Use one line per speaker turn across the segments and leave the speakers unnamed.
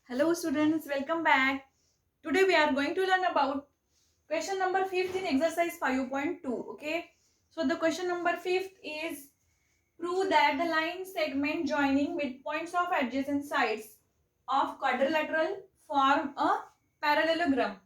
Hello students, welcome back. Today we are going to learn about question number 5th in exercise 5.2. Okay. So the question number 5th is prove that the line segment joining midpoints of adjacent sides of quadrilateral form a parallelogram.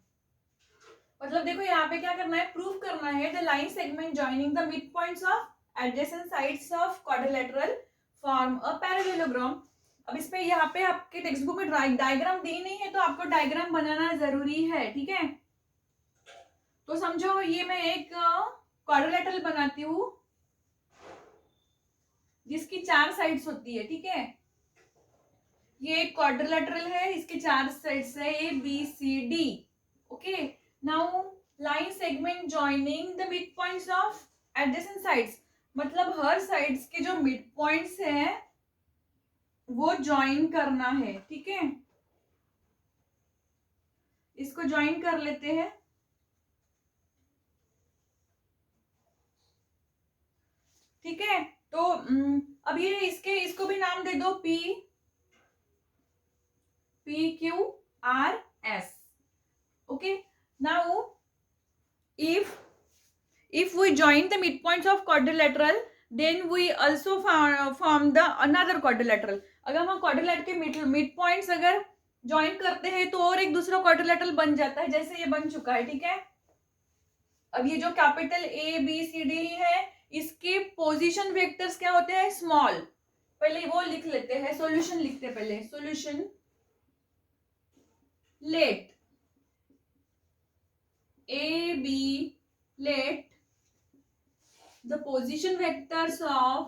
मतलब देखो यहाँ पे क्या करना है, proof करना है the line segment joining the mid points of adjacent sides of quadrilateral form a parallelogram. अब इस पे यहाँ पे आपके टेक्स्ट बुक में डायग्राम दी नहीं है तो आपको डायग्राम बनाना जरूरी है. ठीक है, तो समझो ये मैं एक क्वाड्रिलेटरल बनाती हूँ जिसकी 4 साइड्स होती है. ठीक है, ये एक क्वाड्रिलेटरल है, इसके 4 साइड्स है A B C D. Okay, now line segment joining the mid points of adjacent sides, मतलब हर साइड्स के जो मिड पॉइंट्स हैं वो ज्वाइन करना है. ठीक है, इसको ज्वाइन कर लेते हैं. ठीक है, तो अब ये इसको भी नाम दे दो P Q R S. Okay, now if we join the midpoints of quadrilateral then we also form the another quadrilateral. अगर हम क्वाड्रिलेटरल के मिड पॉइंट्स अगर ज्वाइन करते हैं तो और एक दूसरा क्वाड्रिलेटरल बन जाता है, जैसे ये बन चुका है. ठीक है, अब ये जो capital A B C D है इसके पोजीशन वेक्टर्स क्या होते हैं, स्मॉल. पहले वो लिख लेते हैं, सॉल्यूशन लिखते हैं पहले. Solution let A B, let the position vectors of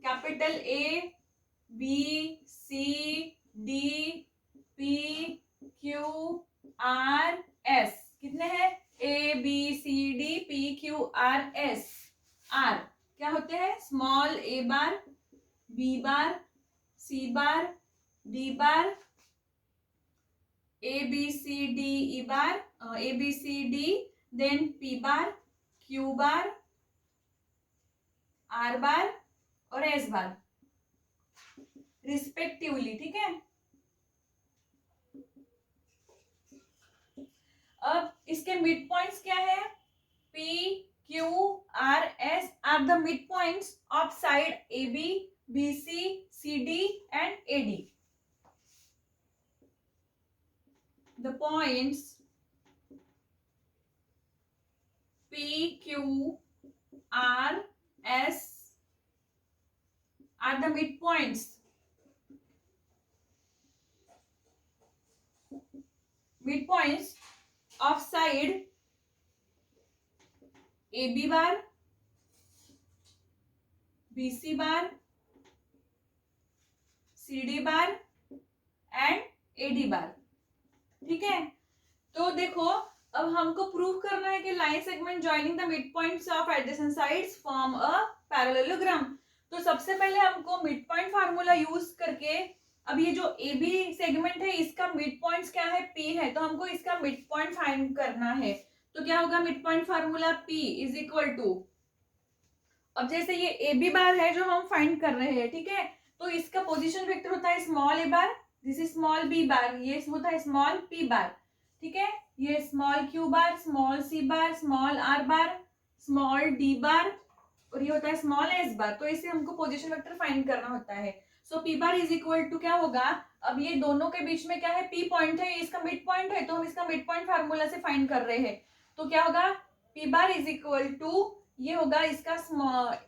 capital A B C D P Q R S. कितने हैं, A B C D P Q R S. R क्या होते हैं, small a bar, b bar, c bar, d bar, A B C D E bar, A B C D, then P bar, Q bar, R bar और S bar respectively. ठीक है, अब इसके mid points क्या है, P Q R S are the mid points of side A B B C C D and A D. The points P Q R S are the midpoints of side AB bar, BC bar, CD bar and AD bar. ठीक है, तो देखो अब हमको prove करना है कि line segment joining the mid points of adjacent sides form a parallelogram. तो सबसे पहले हमको मिड पॉइंट फार्मूला यूज करके, अब ये जो ए बी सेगमेंट है इसका मिड पॉइंट्स क्या है, पी है, तो हमको इसका मिड पॉइंट फाइंड करना है. तो क्या होगा, mid point formula P is equal to, अब जैसे ये ए बी बार है जो हम फाइंड कर रहे हैं. ठीक है, तो इसका पोजीशन वेक्टर होता है small A bar, this is small B bar, ये होता है स्मॉल पी बार. ठीक है, ये small Q bar, small C bar, small R bar, small D bar और ये होता है स्मॉल एस बार. तो इसे हमको पोजीशन वेक्टर फाइंड करना होता है. So P bar is equal to क्या होगा, अब ये दोनों के बीच में क्या है, पी पॉइंट है, इसका मिड पॉइंट है, तो हम इसका मिड पॉइंट फार्मूला से फाइंड कर रहे हैं. तो क्या होगा, P bar is equal to, ये होगा इसका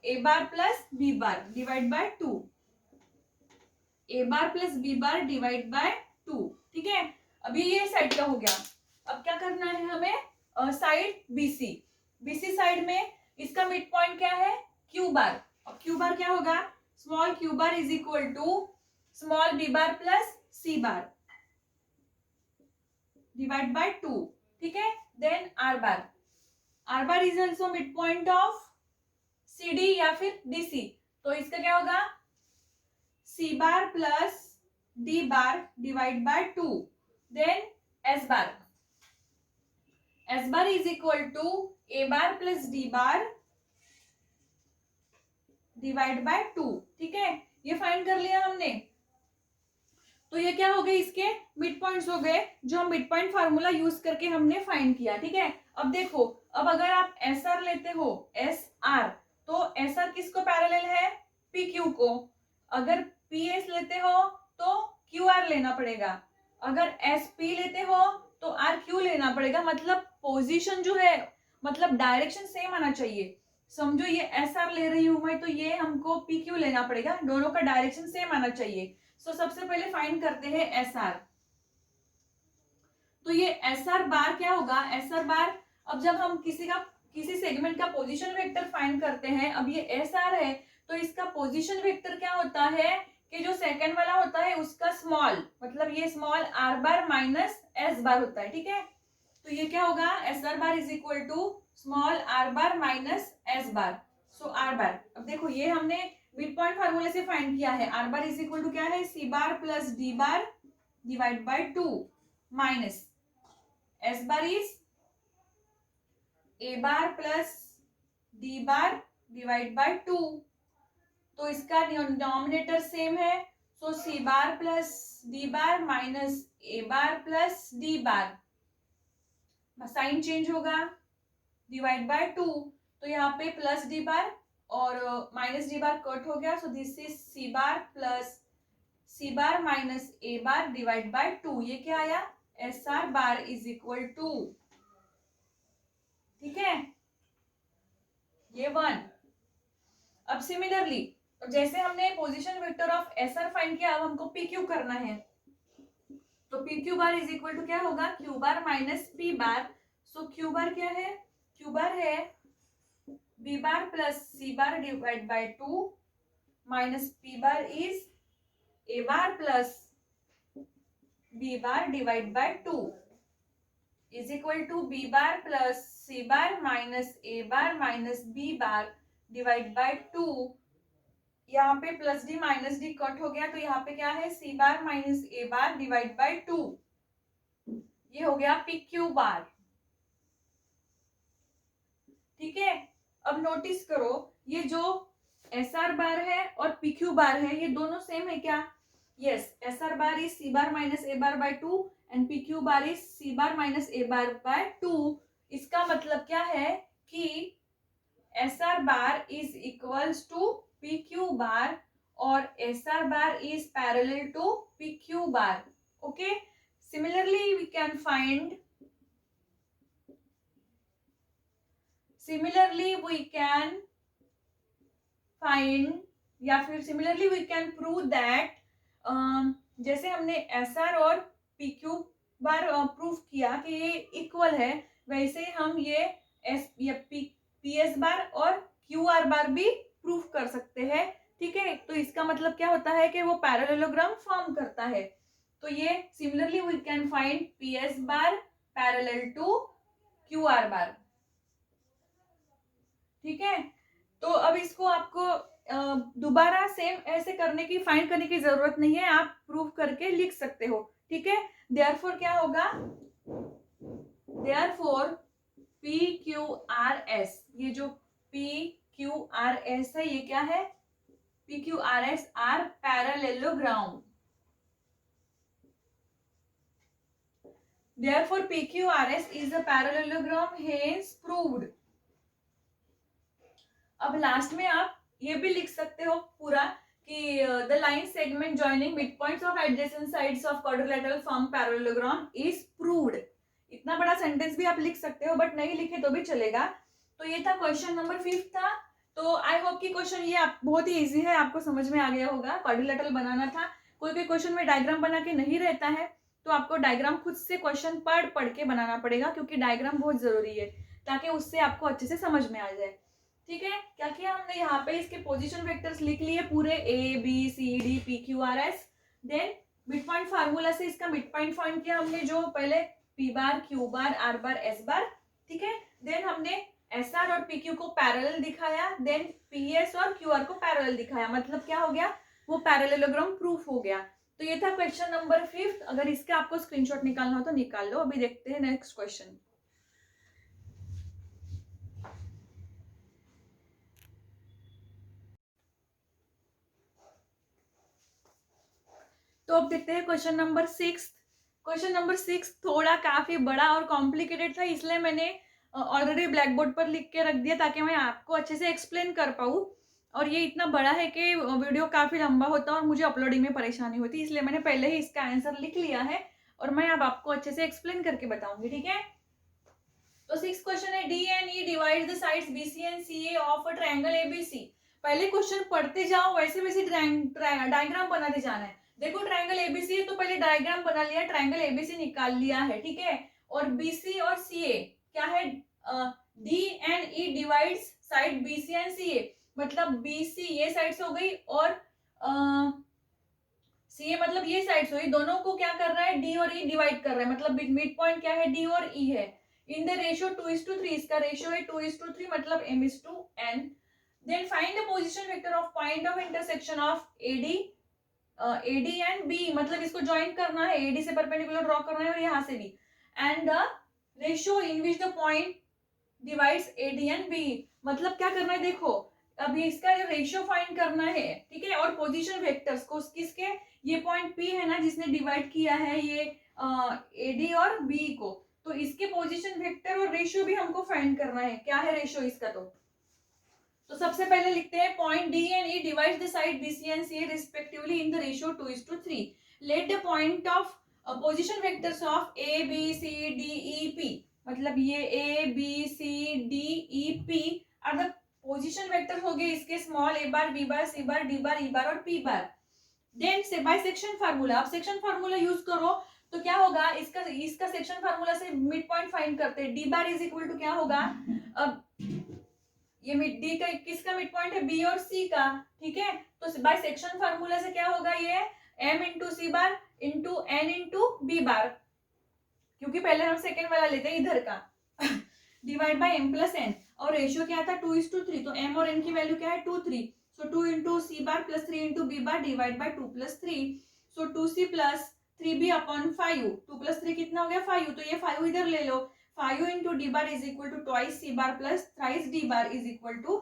A bar plus B bar divide by 2, A bar plus B bar divide by 2. ठीक है, अभी ये साइड का हो गया. अब क्या करना है हमें, साइड बीसी साइड में इसका मिड पॉइंट क्या है, क्यू बार. अब क्यू बार क्या होगा, small Q bar is equal to small B bar plus C bar divide by 2. ठीक है, then R bar is also mid point of C D या फिर डीसी. तो इसका क्या होगा, C bar plus D bar divide by 2, then S bar is equal to A bar plus D bar divide by 2। ठीक है, ये find कर लिया हमने। तो ये क्या हो गए, इसके मिड पॉइंट्स हो गए जो हम मिड पॉइंट फार्मूला यूज करके हमने फाइंड किया। ठीक है, अब देखो, अब अगर आप एस आर लेते हो, एस आर, तो एस आर किसको पैरेलल है, पी क्यू को। अगर पी एस लेते हो तो क्यू आर लेना पड़ेगा, अगर एस पी लेते हो तो आर क्यू लेना पड़ेगा। मतलब पोजीशन जो है, मतलब डायरेक्शन सेम आना चाहिए। समझो ये एस आर ले रही हूं मैं, तो ये हमको पी क्यू लेना पड़ेगा, दोनों का डायरेक्शन सेम आना चाहिए। सो सबसे पहले फाइंड करते हैं एस आर। तो ये एस आर बार क्या होगा, एस आर बार, अब जब हम किसी सेगमेंट का पोजीशन वेक्टर फाइंड करते हैं, अब ये एस आर है, तो इसका पोजीशन वेक्टर क्या होता है कि जो सेकंड वाला होता है उसका स्मॉल, मतलब ये small R bar minus S bar होता है। ठीक है, तो ये क्या होगा, S R bar is equal to small R bar minus S bar. So R bar, अब देखो ये हमने मिड पॉइंट फार्मूले से फाइंड किया है। R bar is equal to क्या है, C bar plus D bar divide by 2 minus S bar is A bar plus D bar divide by 2। तो इसका डिनोमिनेटर सेम है, so C bar plus D bar minus A bar plus D bar, sign change होगा, divide by 2। तो यहाँ पे plus D bar और minus D बार cut हो गया, so this is C bar plus C bar minus A bar divide by 2। ये क्या आया, S R bar is equal to, ठीक है, ये 1। अब सिमिलरली, जैसे हमने position vector of S R find किया, अब हमको पी क्यू करना है। तो P Q bar is equal to क्या होगा, Q bar minus P bar. So Q bar क्या है, क्यू बार है B bar plus C bar divide by 2 minus P bar is A bar plus B bar divide by 2 is equal to B bar plus C bar minus A bar minus B bar divide by 2। यहाँ पे plus D minus D cut हो गया, तो यहाँ पे क्या है, C bar minus A bar divide by 2। ये हो गया पी क्यू बार। ठीक है, अब नोटिस करो, ये जो एस आर बार है और पी क्यू बार है, ये दोनों सेम है क्या, yes, S R bar is C bar minus A bar by 2 and P Q bar is C bar minus A bar by 2। इसका मतलब क्या है कि S R bar is equals to P Q bar और S R bar is parallel to P Q bar. Okay, similarly we can find, या फिर similarly we can prove that, जैसे हमने एस आर और पी क्यू बार prove किया कि ये equal है, वैसे हम ये एस या पी एस बार और क्यू आर बार भी प्रूव कर सकते हैं। ठीक है, तो इसका मतलब क्या होता है कि वो पैरेललोग्राम फॉर्म करता है। तो ये similarly we can find P S bar parallel to Q R bar. ठीक है, तो अब इसको आपको दोबारा सेम ऐसे करने की, फाइंड करने की जरूरत नहीं है, आप प्रूव करके लिख सकते हो। ठीक है, देयरफॉर क्या होगा, therefore P Q R S, ये जो पी क्यू आर एस है, ये क्या है, P Q R S R parallelogram. Therefore P Q R S is a parallelogram, hence proved. अब लास्ट में आप ये भी लिख सकते हो पूरा कि the line segment joining mid points of adjacent sides of quadrilateral form parallelogram is proved. इतना बड़ा सेंटेंस भी आप लिख सकते हो, बट नहीं लिखे तो भी चलेगा। तो ये था क्वेश्चन नंबर 5 था। तो आई होप कि क्वेश्चन ये बहुत ही इजी है, आपको समझ में आ गया होगा। क्वाड्रिलेटरल बनाना था, कोई कोई क्वेश्चन में डायग्राम बना के नहीं रहता है, तो आपको डायग्राम खुद से क्वेश्चन पढ़ के बनाना पड़ेगा, क्योंकि डायग्राम बहुत जरूरी है ताकि उससे आपको अच्छे से समझ में आ जाए। ठीक है, क्या किया हमने यहाँ पे, इसके पोजीशन वेक्टर्स लिख लिए पूरे, A B C D P Q R S. Then mid point formula से इसका मिड पॉइंट फाइंड किया हमने, जो पहले P bar Q bar R bar S bar. ठीक है, देन हमने एस आर और पी क्यू को पैरेलल दिखाया, देन पी एस और क्यू आर को पैरेलल दिखाया। मतलब क्या हो गया, वो पैरेललोग्राम प्रूफ हो गया। तो ये था क्वेश्चन नंबर 5। अगर इसका आपको स्क्रीनशॉट निकालना हो तो निकाल लो। अभी देखते हैं नेक्स्ट क्वेश्चन। तो अब देखते हैं क्वेश्चन नंबर 6। क्वेश्चन नंबर 6 थोड़ा काफी बड़ा और कॉम्प्लिकेटेड था, इसलिए मैंने ऑलरेडी ब्लैक बोर्ड पर लिख के रख दिया ताकि मैं आपको अच्छे से एक्सप्लेन कर पाऊँ। और ये इतना बड़ा है कि वीडियो काफी लंबा होता है और मुझे अपलोडिंग में परेशानी होती है, इसलिए मैंने पहले ही इसका आंसर लिख लिया है और मैं अब आपको अच्छे से एक्सप्लेन करके बताऊंगी, ठीक है। तो 6 क्वेश्चन है, D and E divide the sides BC and CA of a triangle ABC. पहले क्वेश्चन पढ़ते जाओ, वैसे वैसे डायग्राम बनाते जाना है। देखो ट्रायंगल एबीसी है तो पहले डायग्राम बना लिया, ट्रायंगल एबीसी निकाल लिया है, ठीक है। और बीसी और सीए क्या है, D and E divides side BC and CA, मतलब बीसी ये साइड्स हो गई और सीए मतलब ये साइड्स हुई, दोनों को क्या कर रहा है, डी और ई डिवाइड कर रहा है, मतलब मिड पॉइंट क्या है, डी और ई है। इन द रेशियो 2:3, इसका रेशियो है 2:3, मतलब m:n। Then find the position vector of point of intersection of AD and B, मतलब इसको ज्वाइन करना है, एडी से परपेंडिकुलर ड्रॉ करना है और यहाँ से भी, and the ratio in which the point divides AD and B, मतलब क्या करना है, देखो अभी इसका रेशियो फाइंड करना है, ठीक है। और पोजीशन वेक्टर्स को किसके, ये पॉइंट पी है ना जिसने डिवाइड किया है ये एडी और बी को, तो इसके पोजीशन वेक्टर और रेशियो भी हमको फाइंड करना है। क्या है रेशियो इसका, तो सबसे पहले लिखते हैं point D and E divide the side BC and C respectively in the ratio 2:3। Let the point of position vectors of A B C D E P, मतलब ये A B C D E P are the position vector हो गए इसके, small A bar B bar C bar D bar E bar और P bar. Then से by section formula, अब section formula use करो तो क्या होगा, इसका सेक्शन फार्मूला से मिड पॉइंट फाइंड करते हैं। D bar is equal to क्या होगा, अब ये डी का किसका मिड पॉइंट है, बी और सी का, ठीक है। तो बाय सेक्शन फार्मूला से क्या होगा, ये m into C bar into N into B bar, क्योंकि पहले हम सेकेंड वाला लेते हैं इधर का, divide by m plus N, और रेशियो क्या था 2:3, तो m और n की वैल्यू क्या है 2, 3, so 2 into C bar plus 3 into B bar divide by 2 plus 3, so 2c plus 3b upon 5, 2 plus 3 कितना हो गया 5, तो ये 5 इधर ले लो, 5 into D bar is equal to twice C bar plus thrice D bar is equal to,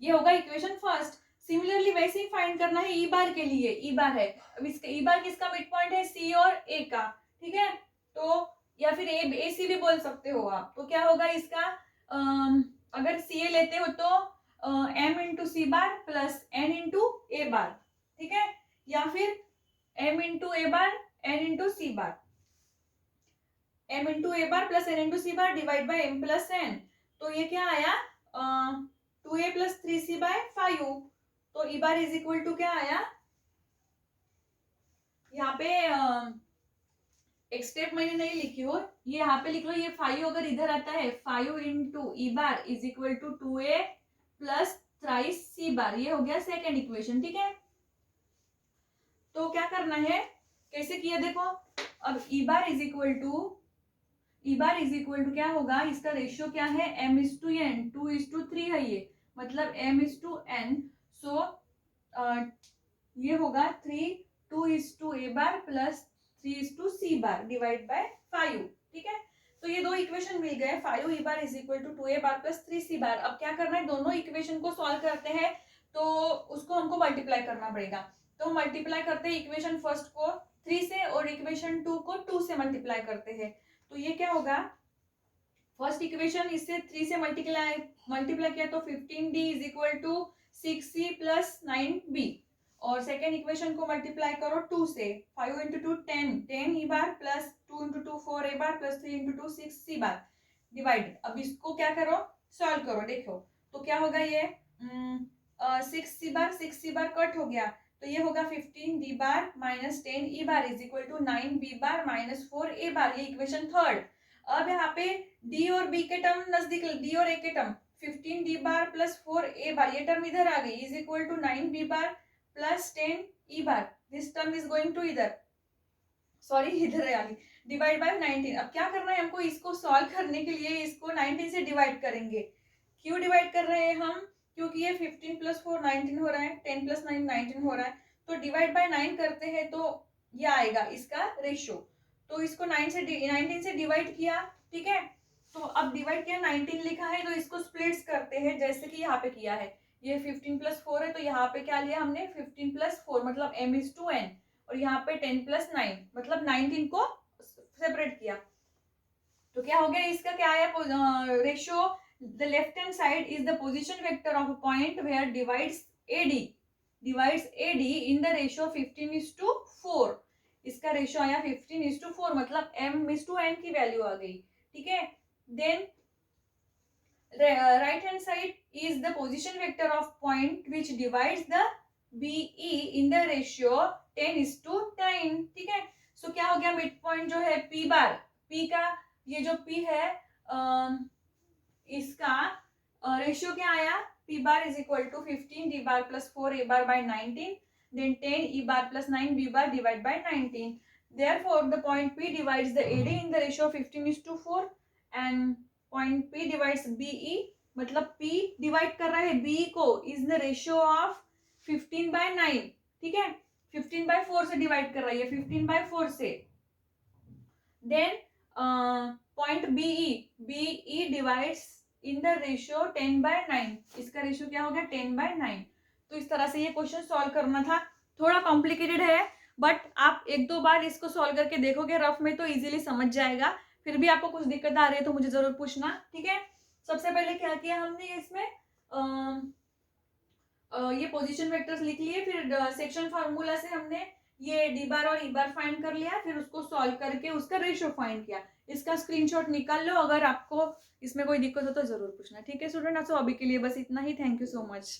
ये होगा इक्वेशन फर्स्ट। सिमिलरली वैसे ही फाइंड करना है ई बार के लिए, ई बार है, अब इसका ई बार किसका मिड पॉइंट है, सी और ए का, ठीक है। तो या फिर ए सी भी बोल सकते हो आप, तो क्या होगा इसका, अगर सी ए लेते हो तो M into C bar plus N into A bar, ठीक है, या फिर M into A bar N into C bar, M into A bar plus N into C bar divide by M plus N, तो ये क्या आया 2a plus 3c bye 5, तो ई bar is equal to क्या आया, यहाँ पे एक स्टेप मैंने नहीं लिखी हो, ये यहाँ पे लिख लो, ये 5 अगर इधर आता है 5 into E bar is equal to 2a plus thrice C bar, ये हो गया सेकेंड इक्वेशन, ठीक है। तो क्या करना है, कैसे किया देखो, अब ई बार इज इक्वल टू क्या होगा, इसका रेशियो क्या है m:n, 2:3 है ये, मतलब m:n, सो ये होगा 2:a बार प्लस 3:c बार डिवाइड बाय 5, ठीक है। तो ये दो इक्वेशन मिल गए, 5 E bar is equal to 2a bar plus 3c bar. अब क्या करना है, दोनों इक्वेशन को सॉल्व करते हैं तो उसको हमको मल्टीप्लाई करना पड़ेगा, तो मल्टीप्लाई करते हैं इक्वेशन फर्स्ट को 3 से और इक्वेशन 2 को 2 से मल्टीप्लाई करते हैं, तो ये क्या होगा, फर्स्ट इक्वेशन इससे 3 से मल्टीप्लाई किया तो 15d is equal to 6c plus 9b, और सेकेंड इक्वेशन को मल्टीप्लाई करो 2 से, 5 इंटू 2 10 ई बार प्लस 2 इंटू 2 4 ए बार प्लस 3 इंटू 2 6c बार डिवाइड। अब इसको क्या करो, सॉल्व करो, देखो तो क्या होगा, ये 6c बार कट हो गया, तो ये होगा 15d bar minus 10 E bar is equal to 9b bar minus 4a bar, ये इक्वेशन थर्ड। अब यहाँ पे d और b के टर्म नजदीक, d और a के टर्म 15d बार प्लस 4a बार, ये टर्म इधर आ गई, is equal to 9b bar plus 10 E bar, this term is going to इधर, सॉरी इधर आ गई, डिवाइड बाय 19। अब क्या करना है हमको, इसको सॉल्व करने के लिए इसको 19 से डिवाइड करेंगे। क्यों डिवाइड कर रहे हैं हम, क्योंकि ये 15 प्लस 4 19 हो रहा है, 10 प्लस 9 19 हो रहा है, तो डिवाइड बाय 9 करते हैं तो ये आएगा इसका रेशियो, तो इसको 19 से डिवाइड किया, ठीक है। तो अब डिवाइड किया 19 लिखा है, तो इसको स्प्लिट्स करते हैं जैसे कि यहाँ पे किया है, ये 15 प्लस 4 है, तो यहाँ पे क्या लिया हमने 15 प्लस 4 मतलब m:n, और यहाँ पे 10 + 9 मतलब 19 को सेपरेट किया। तो क्या हो गया इसका, क्या आया ratio, the left hand side is the position vector of a point where divides AD in the ratio 15:4। इसका रेशियो आया 15:4, मतलब m/n की वैल्यू आ गई। ठीक है, then right hand side is the position vector of point which divides the BE in the ratio 10:9। ठीक है, सो क्या हो गया, मिड पॉइंट जो है P बार, P का ये जो P है इसका रेशियो क्या आया, P bar is equal to 15 D bar + 4 A bar by 19 then 10 E bar + 9 B bar divided by 19। Therefore the point P divides the AD in the ratio 15:4 and point P divides BE, मतलब P divide कर रहा है B को is the ratio of 15/9। ठीक है, 15/4 से divide कर रही है, 15/4 से। Then point BE divides in the ratio 10/9, इसका रेशियो क्या हो गया 10/9। तो इस तरह से ये क्वेश्चन सॉल्व करना था, थोड़ा कॉम्प्लिकेटेड है बट आप एक दो बार इसको सॉल्व करके देखोगे रफ में तो इजीली समझ जाएगा। फिर भी आपको कुछ दिक्कत आ रही है तो मुझे जरूर पूछना। ठीक है, सबसे पहले क्या किया हमने इसमें ये पोजीशन वेक्टर्स लिख लिए, फिर सेक्शन फार्मूला से हमने ये डी बार और ई बार फाइंड कर लिया, फिर उसको सॉल्व करके उसका रेशियो फाइंड किया। इसका स्क्रीनशॉट निकाल लो, अगर आपको इसमें कोई दिक्कत हो तो जरूर पूछना। ठीक है स्टूडेंट, सो अभी के लिए बस इतना ही। Thank you so much.